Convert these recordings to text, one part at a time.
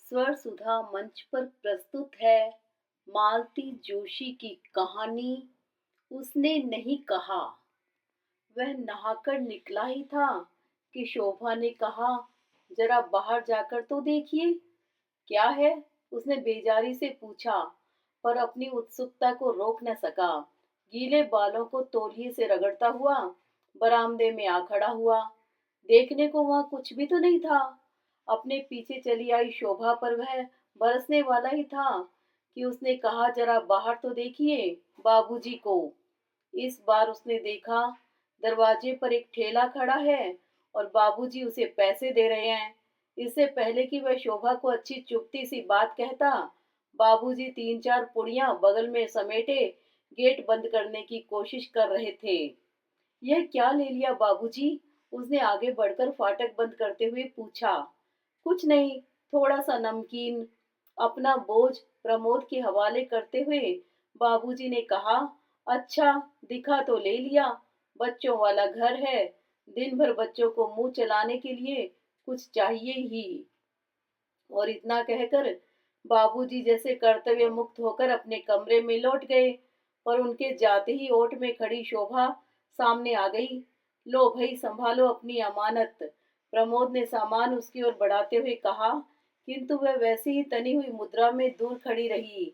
स्वर सुधा मंच पर प्रस्तुत है मालती जोशी की कहानी। उसने नहीं कहा। वह नहाकर निकला ही था कि शोभा ने कहा, जरा बाहर जाकर तो देखिए। क्या है? उसने बेजारी से पूछा, पर अपनी उत्सुकता को रोक न सका। गीले बालों को तौलिए से रगड़ता हुआ बरामदे में आ खड़ा हुआ। देखने को वहां कुछ भी तो नहीं था। अपने पीछे चली आई शोभा पर वह बरसने वाला ही था कि उसने कहा, जरा बाहर तो देखिए बाबूजी को। इस बार उसने देखा, दरवाजे पर एक ठेला खड़ा है और बाबूजी उसे पैसे दे रहे हैं। इससे पहले कि वह शोभा को अच्छी चुभती सी बात कहता, बाबूजी 3-4 पुड़ियां बगल में समेटे गेट बंद करने की कोशिश कर रहे थे। यह क्या ले लिया बाबूजी? उसने आगे बढ़कर फाटक बंद करते हुए पूछा। कुछ नहीं, थोड़ा सा नमकीन। अपना बोझ प्रमोद के हवाले करते हुए बाबूजी ने कहा, अच्छा दिखा तो ले लिया। बच्चों वाला घर है, दिन भर बच्चों को मुंह चलाने के लिए कुछ चाहिए ही। और इतना कहकर बाबूजी जैसे कर्तव्य मुक्त होकर अपने कमरे में लौट गए। पर उनके जाते ही ओट में खड़ी शोभा सामने आ गई। लो भाई, संभालो अपनी अमानत। प्रमोद ने सामान उसकी ओर बढ़ाते हुए कहा, किंतु वह वैसे ही तनी हुई मुद्रा में दूर खड़ी रही।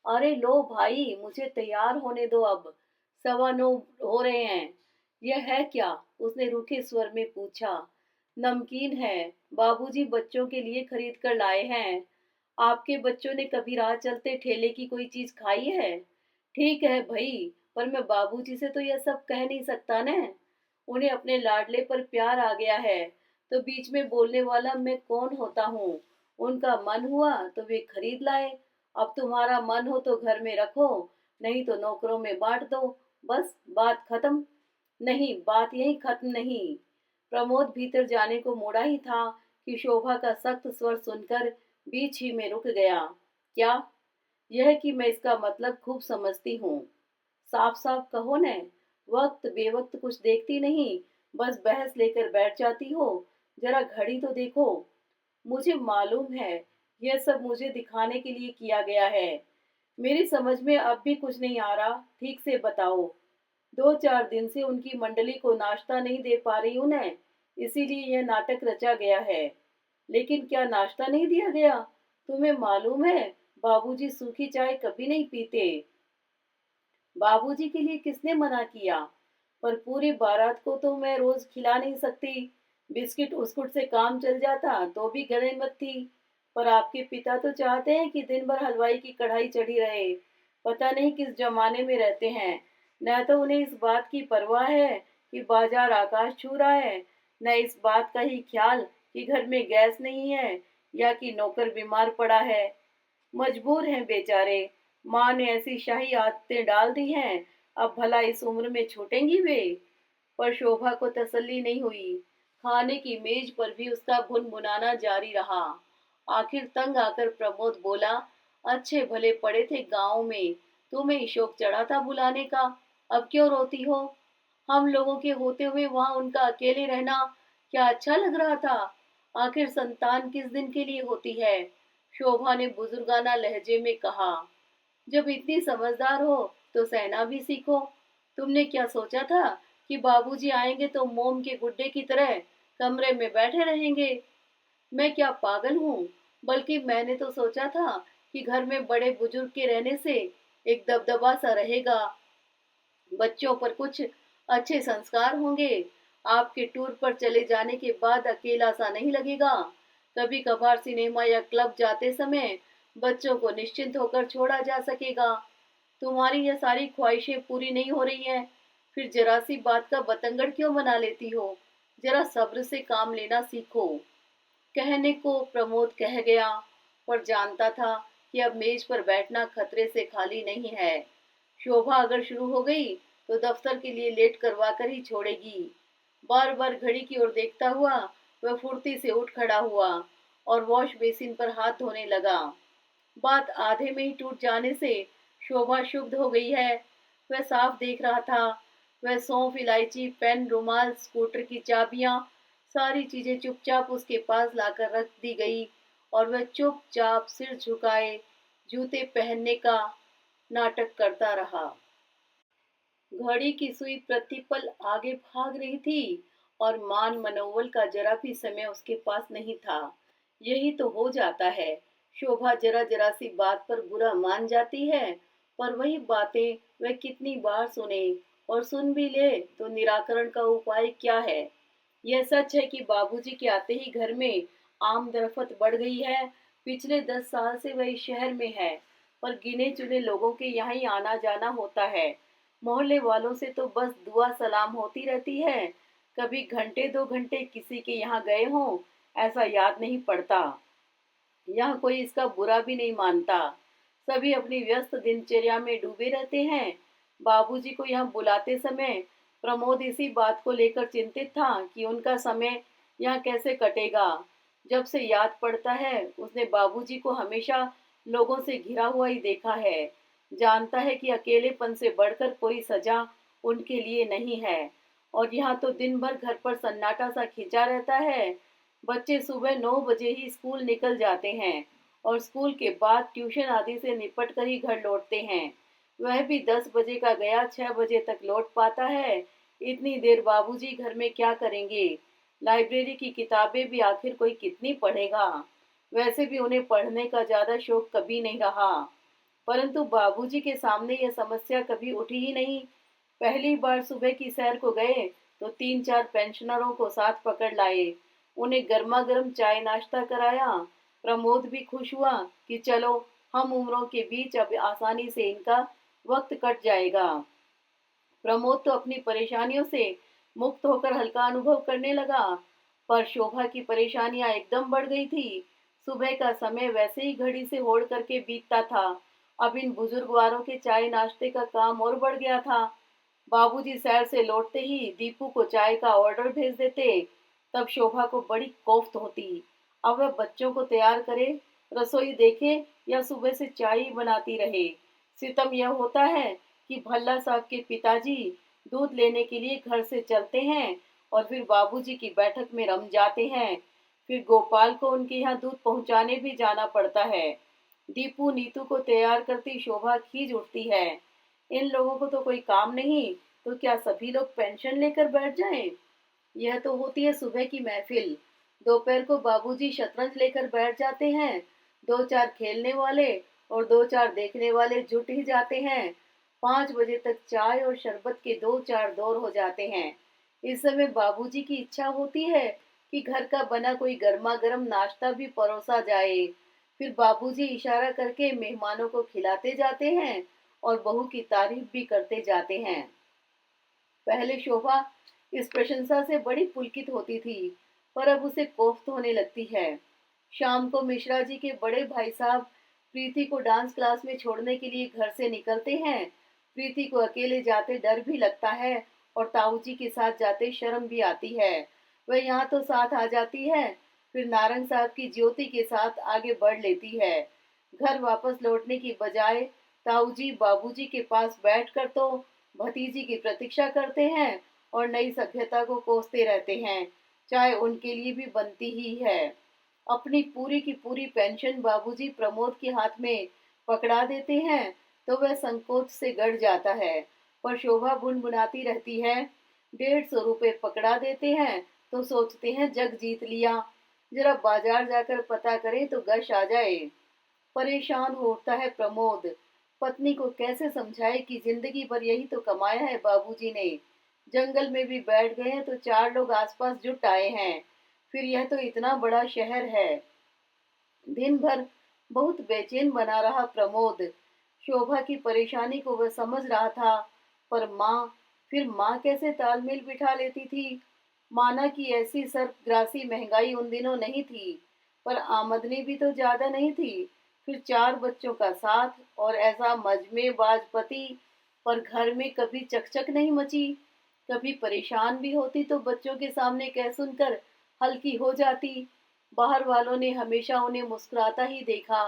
अरे लो भाई, मुझे तैयार होने दो अब। 9:15 हो रहे हैं। यह है क्या? उसने रूखे स्वर में पूछा। नमकीन है, बाबूजी बच्चों के लिए खरीद कर लाए हैं। आपके बच्चों ने कभी राह चलते ठेले की कोई चीज खाई है? ठीक है भाई, पर मैं बाबूजी से तो यह सब कह नहीं सकता न। उन्हें अपने लाडले पर प्यार आ गया है, तो बीच में बोलने वाला मैं कौन होता हूँ। उनका मन हुआ तो वे खरीद लाए। अब तुम्हारा मन हो तो घर में रखो, नहीं तो नौकरों में बांट दो। बस बात खत्म। नहीं, बात यही खत्म नहीं। प्रमोद भीतर जाने को मुड़ा ही था कि शोभा का सख्त स्वर सुनकर बीच ही में रुक गया। क्या? यह कि मैं इसका मतलब खूब समझती हूँ। साफ साफ कहो न। वक्त बेवक्त कुछ देखती नहीं, बस बहस लेकर बैठ जाती हो। जरा घड़ी तो देखो। मुझे मालूम है, यह सब मुझे दिखाने के लिए किया गया है। मेरी समझ में अब भी कुछ नहीं आ रहा, ठीक से बताओ। 2-4 दिन से उनकी मंडली को नाश्ता नहीं दे पा रही हूं न, इसीलिए यह नाटक रचा गया है। लेकिन क्या नाश्ता नहीं दिया गया? तुम्हें मालूम है, बाबूजी सूखी चाय कभी नहीं पीते। बाबूजी के लिए किसने मना किया? पर पूरी बारात को तो मैं रोज खिला नहीं सकती। बिस्किट उस्कुट से काम चल जाता तो भी गनीमत थी। पर आपके पिता तो चाहते हैं कि दिन भर हलवाई की कढ़ाई चढ़ी रहे। पता नहीं किस जमाने में रहते हैं। न तो उन्हें इस बात की परवाह है कि बाजार आकाश छू रहा है, न इस बात का ही ख्याल कि घर में गैस नहीं है या कि नौकर बीमार पड़ा है। मजबूर हैं बेचारे। माँ ने ऐसी शाही आदतें डाल दी हैं, अब भला इस उम्र में छूटेंगी वे? पर शोभा को तसल्ली नहीं हुई। खाने की मेज पर भी उसका भुनभुनाना जारी रहा। आखिर तंग आकर प्रमोद बोला, अच्छे भले पड़े थे गांव में, तुम्हें शौक चढ़ा था बुलाने का, अब क्यों रोती हो? हम लोगों के होते हुए वहां उनका अकेले रहना क्या अच्छा लग रहा था? आखिर संतान किस दिन के लिए होती है? शोभा ने बुजुर्गाना लहजे में कहा। जब इतनी समझदार हो तो सहना भी सीखो। तुमने क्या सोचा था कि बाबूजी आएंगे तो मोम के गुड्डे की तरह कमरे में बैठे रहेंगे? मैं क्या पागल हूँ? बल्कि मैंने तो सोचा था कि घर में बड़े बुजुर्ग के रहने से एक दबदबा सा रहेगा, बच्चों पर कुछ अच्छे संस्कार होंगे। आपके टूर पर चले जाने के बाद अकेला सा नहीं लगेगा। कभी कभार सिनेमा या क्लब जाते समय बच्चों को निश्चिंत होकर छोड़ा जा सकेगा। तुम्हारी यह सारी ख्वाहिशें पूरी नहीं हो रही हैं, फिर जरा सी बात का बतंगड़ क्यों बना लेती हो? जरा सब्र से काम लेना सीखो। कहने को प्रमोद कह गया, पर जानता था कि अब मेज पर बैठना खतरे से खाली नहीं है। शोभा अगर शुरू हो गई तो दफ्तर के लिए लेट करवा कर ही छोड़ेगी। बार बार घड़ी की ओर देखता हुआ वह फुर्ती से उठ खड़ा हुआ और वॉश बेसिन पर हाथ धोने लगा। बात आधे में ही टूट जाने से शोभा क्षुब्ध हो गई है। वह साफ देख रहा था। वह सौंफ, इलायची, पेन, रुमाल, स्कूटर की चाबियां, सारी चीजें चुपचाप उसके पास लाकर रख दी गई और वह चुपचाप सिर झुकाए जूते पहनने का नाटक करता रहा। घड़ी की सुई प्रतिपल आगे भाग रही थी और मान मनोवल का जरा भी समय उसके पास नहीं था। यही तो हो जाता है, शोभा जरा जरा सी बात पर बुरा मान जाती है, पर वही बातें वह कितनी बार सुने, और सुन भी ले तो निराकरण का उपाय क्या है। यह सच है कि बाबूजी के आते ही घर में आमदरफत बढ़ गई है। पिछले 10 साल से वह इस शहर में है, पर गिने चुने लोगों के यहाँ ही आना जाना होता है। मोहल्ले वालों से तो बस दुआ सलाम होती रहती है। कभी घंटे 2 घंटे किसी के यहाँ गए हों, ऐसा याद नहीं पड़ता। यहाँ कोई इसका बुरा भी नहीं मानता। सभी अपनी व्यस्त दिनचर्या में डूबे रहते हैं। बाबूजी को यहाँ बुलाते समय प्रमोद इसी बात को लेकर चिंतित था कि उनका समय यहाँ कैसे कटेगा। जब से याद पड़ता है, उसने बाबूजी को हमेशा लोगों से घिरा हुआ ही देखा है। जानता है कि अकेलेपन से बढ़कर कोई सजा उनके लिए नहीं है। और यहाँ तो दिन भर घर पर सन्नाटा सा खिंचा रहता है। बच्चे सुबह 9 बजे ही स्कूल निकल जाते हैं और स्कूल के बाद ट्यूशन आदि से निपट कर ही घर लौटते हैं। वह भी 10 बजे का गया 6 बजे तक लौट पाता है। इतनी देर बाबूजी घर में क्या करेंगे। लाइब्रेरी की किताबें भी आखिर कोई कितनी पढ़ेगा। वैसे भी उन्हें पढ़ने का ज्यादा शौक कभी नहीं रहा, परंतु बाबूजी के सामने यह समस्या कभी उठी ही नहीं। पहली बार सुबह की सैर को गए तो 3-4 पेंशनरों को साथ पकड़ लाए। उन्हें गर्मा गर्म चाय नाश्ता कराया। प्रमोद भी खुश हुआ कि चलो, हम उम्रों के बीच अब आसानी से इनका वक्त कट जाएगा। प्रमोद तो अपनी परेशानियों से मुक्त होकर हल्का अनुभव करने लगा, पर शोभा की परेशानियां एकदम बढ़ गई थी। सुबह का समय वैसे ही घड़ी से होड़ करके बीतता था, अब इन बुजुर्गवारों के चाय नाश्ते का काम और बढ़ गया था। बाबूजी सैर से लौटते ही दीपू को चाय का ऑर्डर भेज देते, तब शोभा को बड़ी कोफ्त होती। अब वह बच्चों को तैयार करे, रसोई देखे या सुबह से चाय ही बनाती रहे। सितम यह होता है कि भल्ला साहब के पिताजी दूध लेने के लिए घर से चलते हैं और फिर बाबूजी की बैठक में रम जाते हैं। फिर गोपाल को उनके यहाँ दूध पहुंचाने भी जाना पड़ता है। दीपू नीतू को तैयार करती शोभा खींच उठती है। इन लोगों को तो कोई काम नहीं, तो क्या सभी लोग पेंशन लेकर बैठ जाएं? यह तो होती है सुबह की महफिल। दोपहर को बाबूजी शतरंज लेकर बैठ जाते हैं। 2-4 खेलने वाले और 2-4 देखने वाले जुट ही जाते हैं। 5 बजे तक चाय और शरबत के 2-4 दौर हो जाते हैं। इस समय बाबूजी की इच्छा होती है कि घर का बना कोई गर्मा गर्म नाश्ता भी परोसा जाए। फिर बाबूजी इशारा करके मेहमानों को खिलाते जाते हैं और बहू की तारीफ भी करते जाते हैं। पहले शोभा इस प्रशंसा से बड़ी पुलकित होती थी, पर अब उसे कोफ्त होने लगती है। शाम को मिश्रा जी के बड़े भाई साहब प्रीति को डांस क्लास में छोड़ने के लिए घर से निकलते हैं। प्रीति को अकेले जाते डर भी लगता है और ताऊ जी के साथ जाते शर्म भी आती है। वह यहाँ तो साथ आ जाती है, फिर नारंग साहब की ज्योति के साथ आगे बढ़ लेती है। घर वापस लौटने की बजाय ताऊ जी बाबूजी के पास बैठकर तो भतीजी की प्रतीक्षा करते हैं और नई सभ्यता को कोसते रहते हैं। चाय उनके लिए भी बनती ही है। अपनी पूरी की पूरी पेंशन बाबूजी प्रमोद के हाथ में पकड़ा देते हैं तो वह संकोच से गड़ जाता है, पर शोभा बुनबुनाती रहती है। 150 रुपए पकड़ा देते हैं तो सोचते हैं जग जीत लिया, जरा बाजार जाकर पता करें तो गश आ जाए। परेशान होता है प्रमोद, पत्नी को कैसे समझाए कि जिंदगी भर यही तो कमाया है बाबूजी ने। जंगल में भी बैठ गए हैं तो 4 लोग आसपास जुट आए हैं, फिर यह तो इतना बड़ा शहर है। दिन भर बहुत बेचैन बना रहा प्रमोद। शोभा की परेशानी को वह समझ रहा था, पर माँ कैसे तालमेल बिठा लेती थी। माना कि ऐसी सरग्रासी महंगाई उन दिनों नहीं थी, पर आमदनी भी तो ज्यादा नहीं थी। फिर 4 बच्चों का साथ और ऐसा मजमेबाज पति, पर घर में कभी चकचक नहीं मची। कभी परेशान भी होती तो बच्चों के सामने कह सुनकर हल्की हो जाती। बाहर वालों ने हमेशा उन्हें मुस्कुराता ही देखा।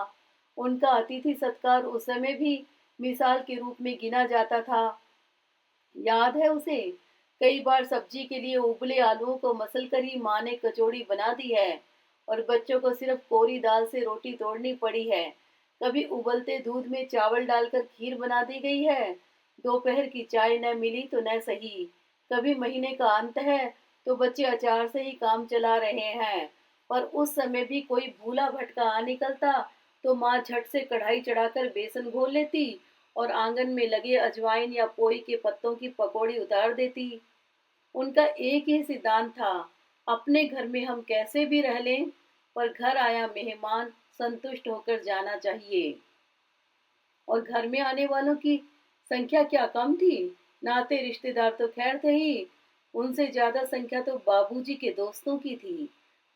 उनका अतिथि सत्कार उस समय भी मिसाल के रूप में गिना जाता था। याद है उसे, कई बार सब्जी के लिए उबले आलूओं को मसल कर ही माँ ने कचौड़ी बना दी है। और बच्चों को सिर्फ कोरी दाल से रोटी तोड़नी पड़ी है। कभी उबलते दूध में चावल डालकर खीर बना दी गई है। दोपहर की चाय न मिली तो न सही। कभी महीने का अंत है तो बच्चे अचार से ही काम चला रहे हैं। पर उस समय भी कोई भूला भटका आ निकलता तो माँ झट से कढ़ाई चढ़ाकर बेसन घोल लेती और आंगन में लगे अजवाइन या पोई के पत्तों की पकौड़ी उतार देती। उनका एक ही सिद्धांत था, अपने घर में हम कैसे भी रह लें, पर घर आया मेहमान संतुष्ट होकर जाना चाहिए। और घर में आने वालों की संख्या क्या कम थी। नाते रिश्तेदार तो खैर थे ही, उनसे ज्यादा संख्या तो बाबूजी के दोस्तों की थी।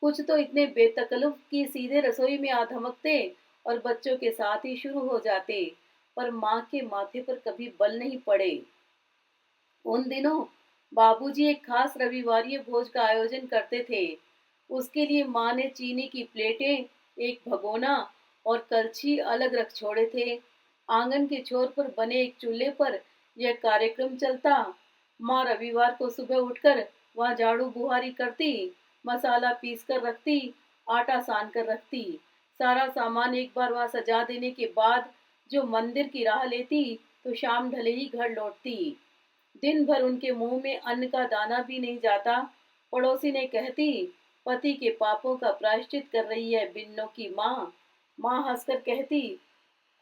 कुछ तो इतने बेतकल्लुफ कि सीधे रसोई में आ धमकते और बच्चों के साथ ही शुरू हो जाते। पर माँ के माथे पर कभी बल नहीं पड़े। उन दिनों बाबूजी एक खास रविवारीय भोज का आयोजन करते थे। उसके लिए माँ ने चीनी की प्लेटें, एक भगोना और कलछी अलग रख छोड़े थे। आंगन के छोर पर बने एक चूल्हे पर यह कार्यक्रम चलता। माँ रविवार को सुबह उठकर वहाँ झाड़ू बुहारी करती, मसाला पीस कर रखती, आटा सान कर रखती। सारा सामान एक बार वहाँ सजा देने के बाद जो मंदिर की राह लेती तो शाम ढले ही घर लौटती। दिन भर उनके मुंह में अन्न का दाना भी नहीं जाता। पड़ोसी ने कहती, पति के पापों का प्रायश्चित कर रही है बिन्नों की माँ। माँ हंसकर कहती,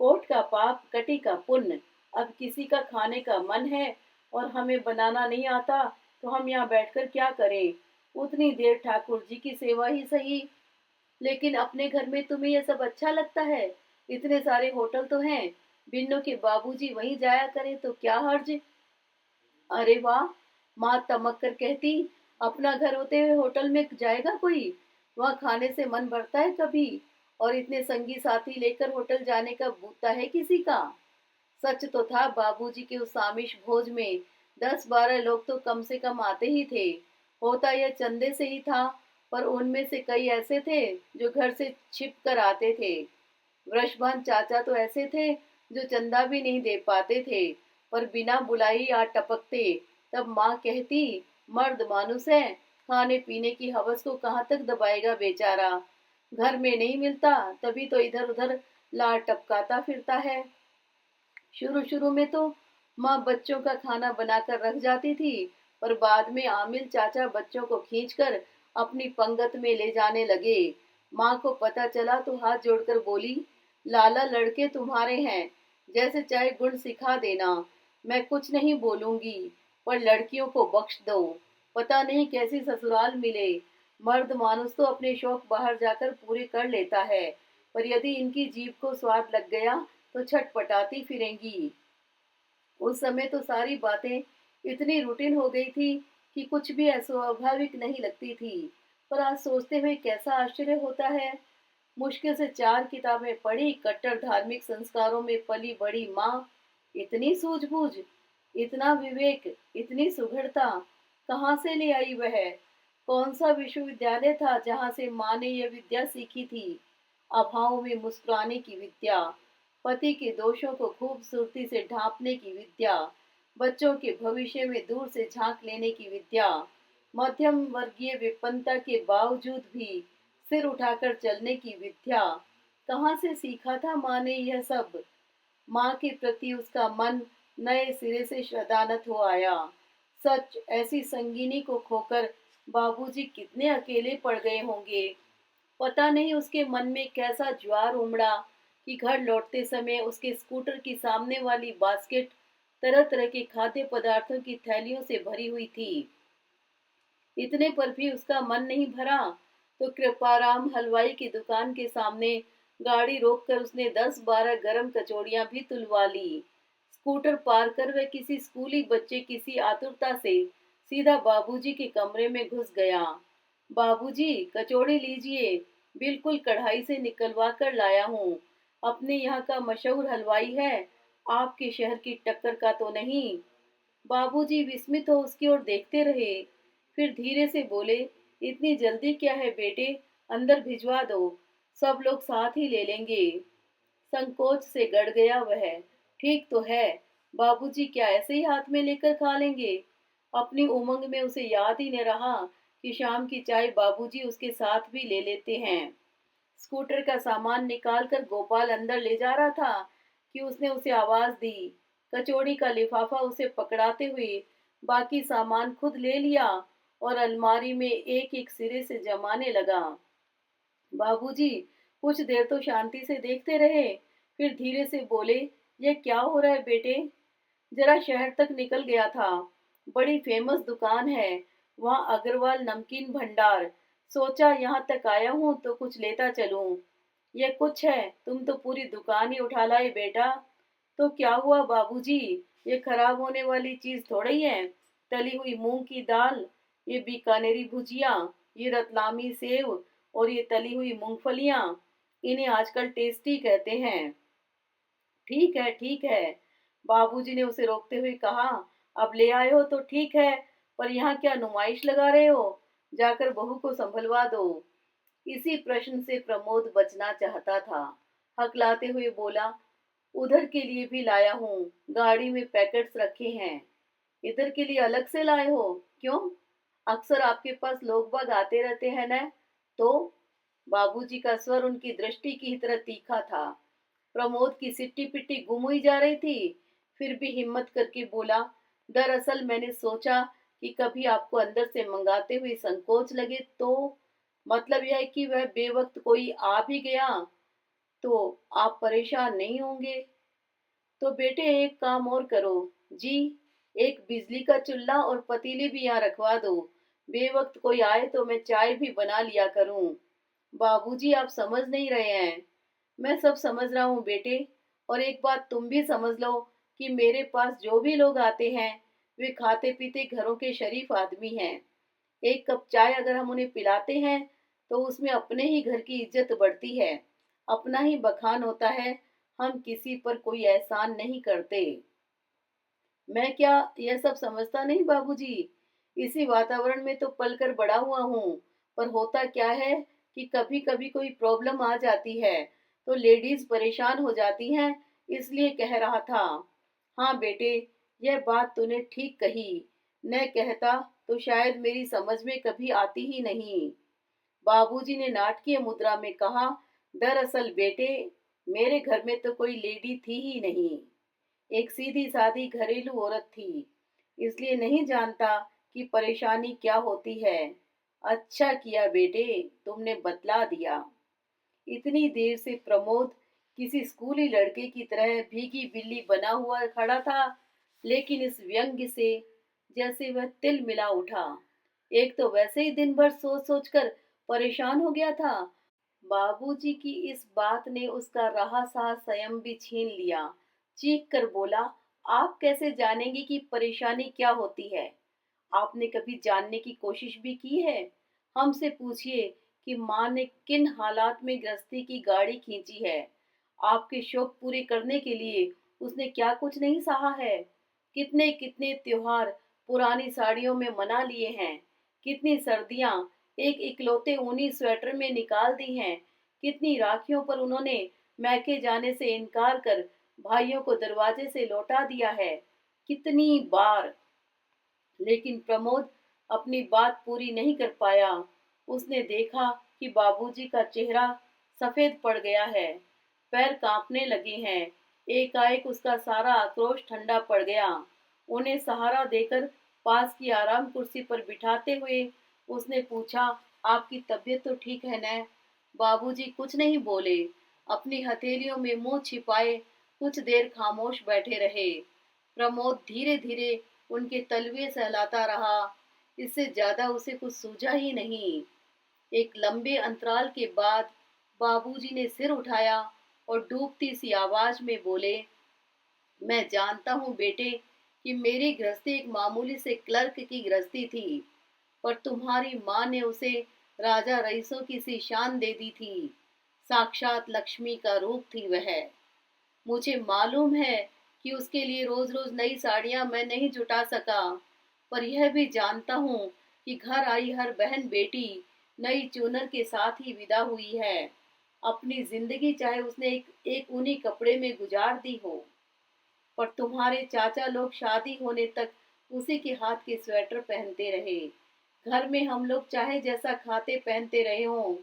कोट का पाप कटी का पुण्य। अब किसी का खाने का मन है और हमें बनाना नहीं आता तो हम यहाँ बैठकर क्या करें। उतनी देर ठाकुर जी की सेवा ही सही। लेकिन अपने घर में तुम्हें यह सब अच्छा लगता है। इतने सारे होटल तो हैं, बिन्नों के बाबूजी वहीं जाया करें तो क्या हर्ज। अरे वाह, माँ तमक कर कहती, अपना घर होते हुए होटल में जाएगा कोई। वहाँ खाने से मन भरता है कभी। और इतने संगी साथी लेकर होटल जाने का भूता है किसी का। सच तो था, बाबूजी के उस आमिष भोज में 10-12 लोग तो कम से कम आते ही थे। होता यह चंदे से ही था, पर उनमें से कई ऐसे थे जो घर से छिप कर आते थे। वृषभान चाचा तो ऐसे थे जो चंदा भी नहीं दे पाते थे, पर बिना बुलाई आ टपकते। तब माँ कहती, मर्द मानुस है, खाने पीने की हवस को कहाँ तक दबाएगा बेचारा। घर में नहीं मिलता तभी तो इधर उधर लार टपकाता फिरता है। शुरू शुरू में तो माँ बच्चों का खाना बनाकर रख जाती थी, पर बाद में आमिल चाचा बच्चों को खींचकर अपनी पंगत में ले जाने लगे। माँ को पता चला तो हाथ जोड़कर बोली, लाला लड़के तुम्हारे हैं, जैसे चाहे गुण सिखा देना, मैं कुछ नहीं बोलूंगी, पर लड़कियों को बख्श दो। पता नहीं कैसी ससुराल मिले। मर्द मानुस तो अपने शौक बाहर जाकर पूरे कर लेता है, पर यदि इनकी जीभ को स्वाद लग गया तो छटपटाती फिरेंगी। उस समय तो सारी बातें इतनी रूटीन हो गई थी कि कुछ भी अस्वाभाविक नहीं लगती थी। पर आज सोचते हुए कैसा आश्चर्य होता है। मुश्किल से 4 किताबें पढ़ी, कट्टर धार्मिक संस्कारों में पली बड़ी माँ, इतनी सूझबूझ, इतना विवेक, इतनी सुघड़ता कहाँ से ले आई वह। कौन सा विश्वविद्यालय था जहाँ से माँ ने यह विद्या सीखी थी। अभावों में मुस्कुराने की विद्या, पति के दोषों को खूबसूरती से ढांपने की विद्या, बच्चों के भविष्य में दूर से झांक लेने की विद्या, मध्यम वर्गीय विपन्नता के बावजूद भी सिर उठाकर चलने की विद्या। कहाँ से सीखा था माँ ने यह सब। माँ के प्रति उसका मन नए सिरे से श्रद्धानत हो आया। सच, ऐसी संगिनी को खोकर बाबूजी कितने अकेले पड़ गए होंगे। पता नहीं उसके मन में कैसा ज्वार उमड़ा कि घर लौटते समय उसके स्कूटर की सामने वाली बास्केट तरह तरह के खाद्य पदार्थों की थैलियों से भरी हुई थी। इतने पर भी उसका मन नहीं भरा तो कृपाराम हलवाई की दुकान के सामने गाड़ी रोककर उसने 10-12 गरम कचौड़ियां भी तुलवा ली। स्कूटर पार कर वह किसी स्कूली बच्चे किसी आतुरता से सीधा बाबूजी के कमरे में घुस गया। बाबूजी, कचौड़ी लीजिए, बिल्कुल कढ़ाई से निकलवा कर लाया हूँ। अपने यहाँ का मशहूर हलवाई है, आपके शहर की टक्कर का तो नहीं। बाबूजी विस्मित हो उसकी ओर देखते रहे, फिर धीरे से बोले, इतनी जल्दी क्या है बेटे, अंदर भिजवा दो, सब लोग साथ ही ले लेंगे। संकोच से गड़ गया वह। ठीक तो है, बाबूजी क्या ऐसे ही हाथ में लेकर खा लेंगे। अपनी उमंग में उसे याद ही न रहा कि शाम की चाय बाबूजी उसके साथ भी ले लेते हैं। स्कूटर का सामान निकालकर गोपाल अंदर ले जा रहा था कि उसने उसे आवाज दी। कचौड़ी का लिफाफा उसे पकड़ाते हुए बाकी सामान खुद ले लिया और अलमारी में एक एक सिरे से जमाने लगा। बाबूजी कुछ देर तो शांति से देखते रहे, फिर धीरे से बोले, ये क्या हो रहा है बेटे? जरा शहर तक निकल गया था, बड़ी फेमस दुकान है वहाँ, अग्रवाल नमकीन भंडार। सोचा यहाँ तक आया हूँ तो कुछ लेता चलूं। ये कुछ है, तुम तो पूरी दुकान ही उठा लाए बेटा। तो क्या हुआ बाबूजी, ये खराब होने वाली चीज थोड़ी है। तली हुई मूंग की दाल, ये बीकानेरी भुजिया, ये रतलामी सेव और ये तली हुई मूंगफलियां, इन्हें आजकल टेस्टी कहते हैं। ठीक है, बाबूजी ने उसे रोकते हुए कहा। अब ले आए हो तो ठीक है, पर यहाँ क्या नुमाइश लगा रहे हो? जाकर बहू को संभलवा दो। इसी प्रश्न से प्रमोद बचना चाहता था। हकलाते हुए बोला, उधर के लिए भी लाया हूँ, गाड़ी में पैकेट्स रखे हैं। इधर के लिए अलग से लाए हो? क्यों? अक्सर आपके पास लोग बाग आते रहते हैं न। तो बाबूजी का स्वर उनकी दृष्टि की तरह तीखा था। प्रमोद की सिट्टी पिट्टी गुम हुई जा रही थी, फिर भी हिम्मत करके बोला, दरअसल मैंने सोचा कि कभी आपको अंदर से मंगाते हुए संकोच लगे तो। मतलब यह है कि वह बेवक्त कोई आ भी गया तो आप परेशान नहीं होंगे। तो बेटे एक काम और करो जी, एक बिजली का चूल्हा और पतीली भी यहाँ रखवा दो। बेवक्त कोई आए तो मैं चाय भी बना लिया करूं। बाबूजी आप समझ नहीं रहे हैं। मैं सब समझ रहा हूँ बेटे, और एक बात तुम भी समझ लो कि मेरे पास जो भी लोग आते हैं वे खाते पीते घरों के शरीफ आदमी हैं। एक कप चाय अगर हम उन्हें पिलाते हैं तो उसमें अपने ही घर की इज्जत बढ़ती है, अपना ही बखान होता है। हम किसी पर कोई एहसान नहीं करते। मैं क्या यह सब समझता नहीं बाबूजी? इसी वातावरण में तो पलकर बड़ा हुआ हूँ। पर होता क्या है कि कभी कभी कोई प्रॉब्लम आ जाती है तो लेडीज परेशान हो जाती हैं, इसलिए कह रहा था। हाँ बेटे, यह बात तूने ठीक कही। न कहता तो शायद मेरी समझ में कभी आती ही नहीं। बाबूजी ने नाटकीय मुद्रा में कहा, दरअसल बेटे, मेरे घर में तो कोई लेडी थी ही नहीं। एक सीधी सादी घरेलू औरत थी, इसलिए नहीं जानता कि परेशानी क्या होती है। अच्छा किया बेटे, तुमने बतला दिया। इतनी देर से प्रमोद किसी स्कूली लड़के की तरह भीगी बिल्ली बना हुआ खड़ा था, लेकिन इस व्यंग्य से जैसे वह तिल मिला उठा। एक तो वैसे ही दिन भर सोच सोच कर परेशान हो गया था, बाबूजी की इस बात ने उसका रहा सहा संयम भी छीन लिया। चीख कर बोला, आप कैसे जानेंगे कि परेशानी क्या होती है? आपने कभी जानने की कोशिश भी की है? हमसे पूछिए कि माँ ने किन हालात में गृहस्थी की गाड़ी खींची है। आपके शौक पूरे करने के लिए उसने क्या कुछ नहीं सहा है। कितने कितने त्योहार पुरानी साड़ियों में मना लिए हैं, कितनी सर्दियां एक इकलौते ऊनी स्वेटर में निकाल दी हैं, कितनी राखियों पर उन्होंने मैके जाने से इनकार कर भाइयों को दरवाजे से लौटा दिया है, कितनी बार। लेकिन प्रमोद अपनी बात पूरी नहीं कर पाया। उसने देखा कि बाबूजी का चेहरा सफेद पड़ गया है, पैर कांपने लगे हैं। एकाएक उसका सारा आक्रोश ठंडा पड़ गया। उन्हें सहारा देकर पास की आराम कुर्सी पर बिठाते हुए उसने पूछा, आपकी तबीयत तो ठीक है न? बाबूजी कुछ नहीं बोले, अपनी हथेलियों में मुंह छिपाए कुछ देर खामोश बैठे रहे। प्रमोद धीरे धीरे उनके तलवे सहलाता रहा, इससे ज्यादा उसे कुछ सूझा ही नहीं। एक लंबे अंतराल के बाद बाबूजी ने सिर उठाया और डूबती सी आवाज में बोले, मैं जानता हूँ बेटे कि मेरी गृहस्थी एक मामूली से क्लर्क की गृहस्थी थी, पर तुम्हारी माँ ने उसे राजा रईसों की सी शान दे दी थी। साक्षात लक्ष्मी का रूप थी वह। मुझे मालूम है कि उसके लिए रोज रोज नई साड़ियां मैं नहीं जुटा सका, पर यह भी जानता हूँ कि घर आई हर बहन बेटी नई चूनर के साथ ही विदा हुई है। अपनी जिंदगी चाहे उसने एक ऊनी कपड़े में गुजार दी हो, पर तुम्हारे चाचा लोग शादी होने तक उसी के हाथ के स्वेटर पहनते रहे। घर में हम लोग चाहे जैसा खाते पहनते रहे हों,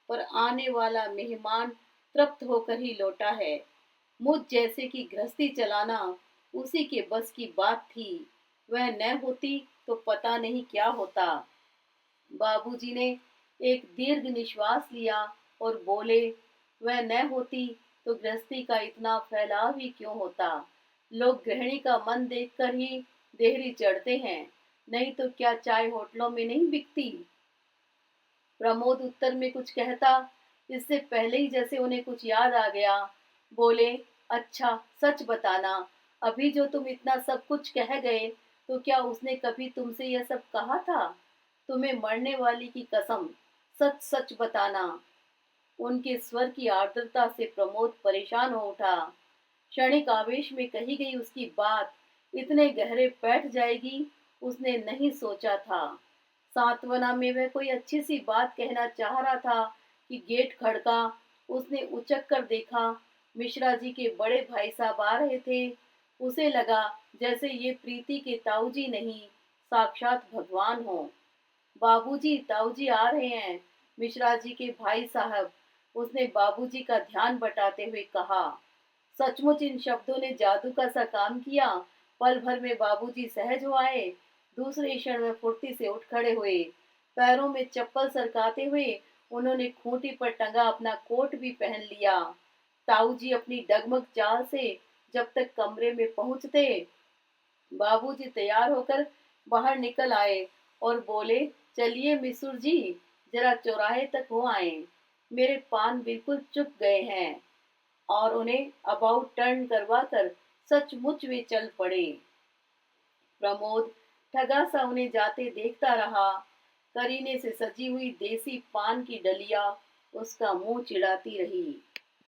पर आने वाला मेहमान तृप्त होकर ही लौटा है। मुझ जैसे की गृहस्थी चलाना उसी के बस की बात थी। वह न होती तो पता नहीं क्या होता। बाबूजी ने एक दीर्घ निश्वास लिया और बोले, वह न होती तो गृहस्थी का इतना फैलाव ही क्यों होता। लोग गृहिणी का मन देखकर ही देहरी चढ़ते हैं, नहीं तो क्या चाय होटलों में नहीं बिकती। प्रमोद उत्तर में कुछ कहता, इससे पहले ही जैसे उन्हें कुछ याद आ गया, बोले, अच्छा सच बताना, अभी जो तुम इतना सब कुछ कह गए, तो क्या उसने कभी तुमसे यह सब कहा था। तुम्हें मरने वाली की कसम, सच सच बताना। उनके स्वर की आर्द्रता से प्रमोद परेशान हो उठा। क्षणिक आवेश में कही गई उसकी बात इतने गहरे बैठ जाएगी, उसने नहीं सोचा था। सांत्वना में वह कोई अच्छी सी बात कहना चाह रहा था कि गेट खड़का। उसने उचक कर देखा, मिश्रा जी के बड़े भाई साहब आ रहे थे। उसे लगा जैसे ये प्रीति के ताऊजी नहीं, साक्षात भगवान हो। बाबूजी, ताऊजी आ रहे हैं, मिश्रा जी के भाई साहब, उसने बाबूजी का ध्यान बटाते हुए कहा। सचमुच इन शब्दों ने जादू का सा काम किया। पल भर में बाबूजी सहज हो आए। दूसरे क्षण में फुर्ती से उठ खड़े हुए। पैरों में चप्पल सरकाते हुए उन्होंने खूंटी पर टंगा अपना कोट भी पहन लिया। ताऊजी अपनी डगमग चाल से जब तक कमरे में पहुंचते, बाबूजी तैयार होकर बाहर निकल आए और बोले, चलिए मिसुर जी, जरा चौराहे तक हो आए। मेरे पान बिल्कुल चुक गए हैं। और उन्हें अबाउट टर्न करवा कर सचमुच वे चल पड़े। प्रमोद ठगा सा उन्हें जाते देखता रहा। करीने से सजी हुई देसी पान की डलिया उसका मुंह चिढ़ाती रही।